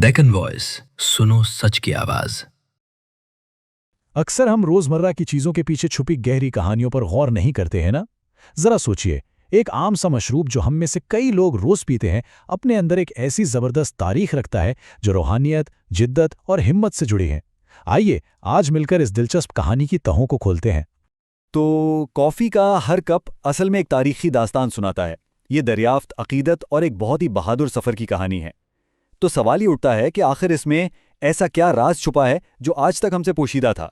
Deccan voice, सुनो सच की आवाज। अक्सर हम रोजमर्रा की चीजों के पीछे छुपी गहरी कहानियों पर गौर नहीं करते हैं ना। जरा सोचिए, एक आम सा मशरूब जो हम में से कई लोग रोज पीते हैं, अपने अंदर एक ऐसी जबरदस्त तारीख रखता है जो रूहानियत, जिद्दत और हिम्मत से जुड़ी है। आइए आज मिलकर इस दिलचस्प कहानी की तहों को खोलते हैं। तो कॉफ़ी का हर कप असल में एक तारीखी दास्तान सुनाता है। ये दरियाफ्त, अकीदत और एक बहुत ही बहादुर सफ़र की कहानी है। तो सवाल ये उठता है कि आखिर इसमें ऐसा क्या राज छुपा है जो आज तक हमसे पोशीदा था।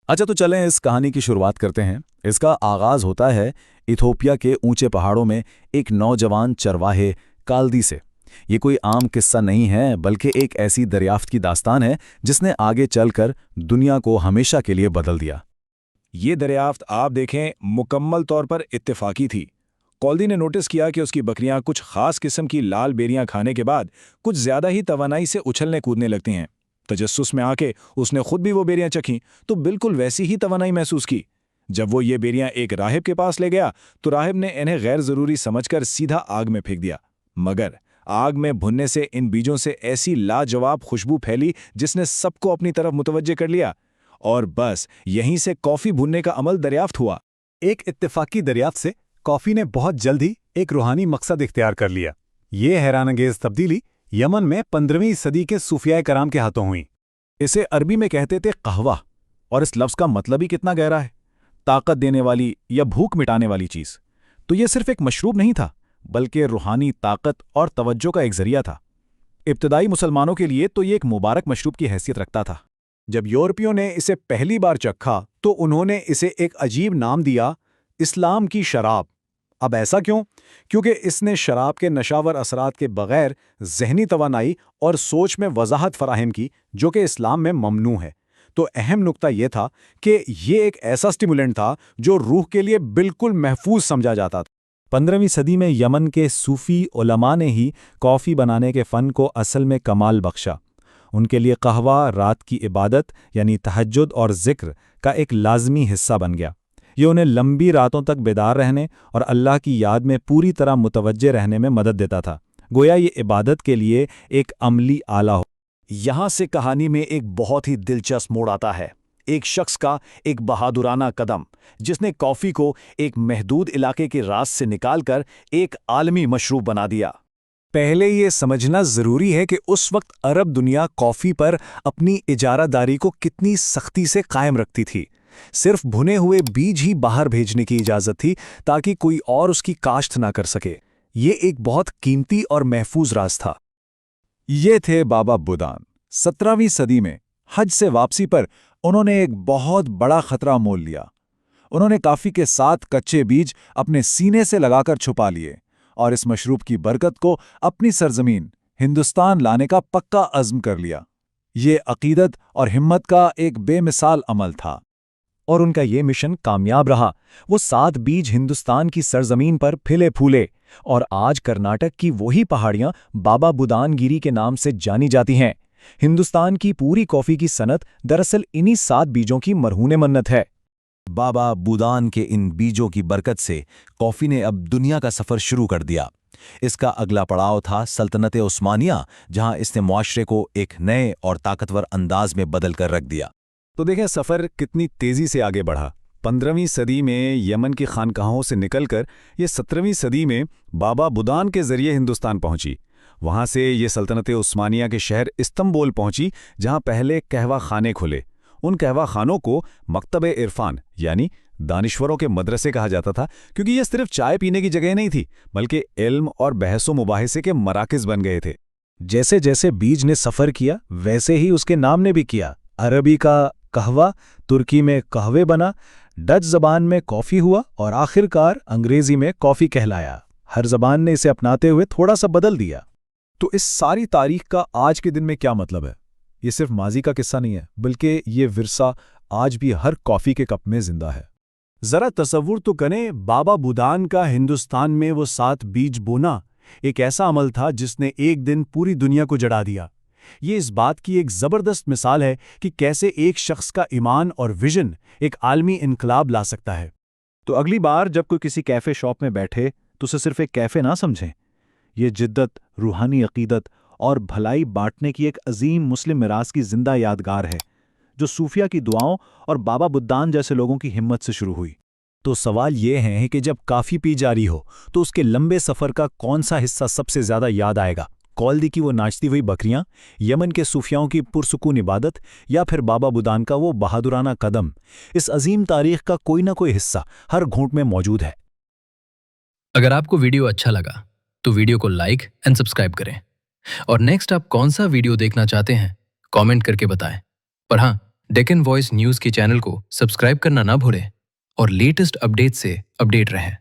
अच्छा, तो चलें इस कहानी की शुरुआत करते हैं। इसका आगाज़ होता है इथोपिया के ऊंचे पहाड़ों में एक नौजवान चरवाहे काल्दी से। ये कोई आम किस्सा नहीं है, बल्कि एक ऐसी दरियाफ्त की दास्तान है जिसने आगे चलकर दुनिया को हमेशा के लिए बदल दिया। ये दरियाफ्त आप देखें मुकम्मल तौर पर इत्तेफाकी थी। कॉल्दी ने नोटिस किया कि उसकी बकरियां कुछ खास किस्म की लाल बेरियां खाने के बाद कुछ ज़्यादा ही तवानाई से उछलने कूदने लगती हैं। तजस्सुस में आके उसने खुद भी वो बेरियां चखीं तो बिल्कुल वैसी ही तवानाई महसूस की। जब वो ये बेरियां एक राहिब के पास ले गया तो राहिब ने इन्हें गैर ज़रूरी समझकर सीधा आग में फेंक दिया। मगर आग में भुनने से इन बीजों से ऐसी लाजवाब खुशबू फैली जिसने सबको अपनी तरफ मुतवज्जे कर लिया, और बस यहीं से कॉफ़ी भुनने का अमल दरियाफ्त हुआ। एक इत्तेफाकी दरियाफ्त से कॉफ़ी ने बहुत जल्द ही एक रूहानी मकसद इख्तियार कर लिया। ये हैरानंगेज तब्दीली यमन में 15वीं सदी के सूफिया कराम के हाथों हुई। इसे अरबी में कहते थे कहवा, और इस लफ्ज़ का मतलब ही कितना गहरा है। ताकत देने वाली या भूख मिटाने वाली चीज़। तो ये सिर्फ एक मशरूब नहीं था, बल्कि रूहानी ताकत और तवज्जो का एक जरिया था। इब्तदाई मुसलमानों के लिए तो ये एक मुबारक मशरूब की हैसियत रखता था। जब यूरोपियों ने इसे पहली बार चखा तो उन्होंने इसे एक अजीब नाम दिया, इस्लाम की शराब। अब ऐसा क्यों? क्योंकि इसने शराब के नशावर असरात के बगैर ज़हनी तवानाई और सोच में वजाहत फराहम की, जो कि इस्लाम में ममनू है। तो अहम नुक्ता यह था कि ये एक ऐसा स्टिमुलेंट था जो रूह के लिए बिल्कुल महफूज समझा जाता था। 15वीं सदी में यमन के सूफ़ी उलमा ने ही कॉफ़ी बनाने के फ़न को असल में कमाल बख्शा। उनके लिए कहवा रात की इबादत यानी तहज्जुद और ज़िक्र का एक लाज़मी हिस्सा बन गया। ये उन्हें लंबी रातों तक बेदार रहने और अल्लाह की याद में पूरी तरह मुतवज्जे रहने में मदद देता था। गोया ये इबादत के लिए एक अमली आला हो। यहाँ से कहानी में एक बहुत ही दिलचस्प मोड़ आता है। एक शख्स का एक बहादुराना कदम, जिसने कॉफ़ी को एक महदूद इलाके के रास से निकालकर एक आलमी मशरूब बना दिया। पहले ये समझना ज़रूरी है कि उस वक्त अरब दुनिया कॉफ़ी पर अपनी इजारादारी को कितनी सख्ती से कायम रखती थी। सिर्फ भुने हुए बीज ही बाहर भेजने की इजाज़त थी ताकि कोई और उसकी काश्त ना कर सके। ये एक बहुत कीमती और महफूज राज था। ये थे बाबा बुदान। 17वीं सदी में हज से वापसी पर उन्होंने एक बहुत बड़ा खतरा मोल लिया। उन्होंने कॉफ़ी के 7 कच्चे बीज अपने सीने से लगाकर छुपा लिए और इस मशरूब की बरकत को अपनी सरजमीन हिंदुस्तान लाने का पक्का अज़्म कर लिया। ये अकीदत और हिम्मत का एक बेमिसाल अमल था, और उनका ये मिशन कामयाब रहा। वो 7 बीज हिंदुस्तान की सरजमीन पर फिले फूले, और आज कर्नाटक की वही पहाड़ियां बाबा बुदानगिरी के नाम से जानी जाती हैं। हिंदुस्तान की पूरी कॉफ़ी की सनत दरअसल इन्हीं 7 बीजों की मरहून मन्नत है। बाबा बुदान के इन बीजों की बरकत से कॉफ़ी ने अब दुनिया का सफ़र शुरू कर दिया। इसका अगला पड़ाव था सल्तनत उस्मानिया, जहां इसने मुआशरे को एक नए और ताकतवर अंदाज में बदल कर रख दिया। तो देखें सफ़र कितनी तेज़ी से आगे बढ़ा। 15वीं सदी में यमन की खानकाहों से निकलकर ये 17वीं सदी में बाबा बुदान के ज़रिए हिंदुस्तान पहुंची। वहां से ये सल्तनत उस्मानिया के शहर इस्तंबुल पहुंची, जहां पहले कहवा खाने खुले। उन कहवा खानों को मकतब इरफान यानी दानिश्वरों के मदरसे कहा जाता था, क्योंकि ये सिर्फ चाय पीने की जगह नहीं थी, बल्कि इल्म और बहस व मुबाहिसे के मराकिज़ बन गए थे। जैसे जैसे बीज ने सफ़र किया, वैसे ही उसके नाम ने भी किया। अरबी का कहवा तुर्की में कहवे बना, डच ज़बान में कॉफ़ी हुआ और आखिरकार अंग्रेज़ी में कॉफ़ी कहलाया। हर ज़बान ने इसे अपनाते हुए थोड़ा सा बदल दिया। तो इस सारी तारीख का आज के दिन में क्या मतलब है? ये सिर्फ माजी का किस्सा नहीं है, बल्कि ये विरसा आज भी हर कॉफ़ी के कप में जिंदा है। ज़रा तसव्वुर तो करें, बाबा बुदान का हिंदुस्तान में वो 7 बीज बोना एक ऐसा अमल था जिसने एक दिन पूरी दुनिया को जड़ा दिया। ये इस बात की एक ज़बरदस्त मिसाल है कि कैसे एक शख्स का ईमान और विजन एक आलमी इनकलाब ला सकता है। तो अगली बार जब कोई किसी कैफ़े शॉप में बैठे तो उसे सिर्फ एक कैफ़े ना समझें। ये जिद्दत, रूहानी अकीदत اور بھلائی بانٹنے کی ایک عظیم مسلم میراث کی زندہ یادگار ہے جو صوفیہ کی دعاؤں اور بابا بدان جیسے لوگوں کی ہمت سے شروع ہوئی۔ تو سوال یہ ہے کہ جب کافی پی جاری ہو تو اس کے لمبے سفر کا کون سا حصہ سب سے زیادہ یاد آئے گا؟ کولدی کی وہ ناچتی ہوئی بکریاں، یمن کے صوفیاؤں کی پرسکون عبادت، یا پھر بابا بدان کا وہ بہادرانہ قدم؟ اس عظیم تاریخ کا کوئی نہ کوئی حصہ ہر گھونٹ میں موجود ہے۔ اگر آپ کو ویڈیو اچھا لگا تو ویڈیو کو لائک اینڈ سبسکرائب کریں، اور نیکسٹ آپ کون سا ویڈیو دیکھنا چاہتے ہیں کامنٹ کر کے بتائیں۔ اور ہاں، ڈیکن وائس نیوز کے چینل کو سبسکرائب کرنا نہ بھولیں اور لیٹسٹ اپڈیٹ سے اپڈیٹ رہیں۔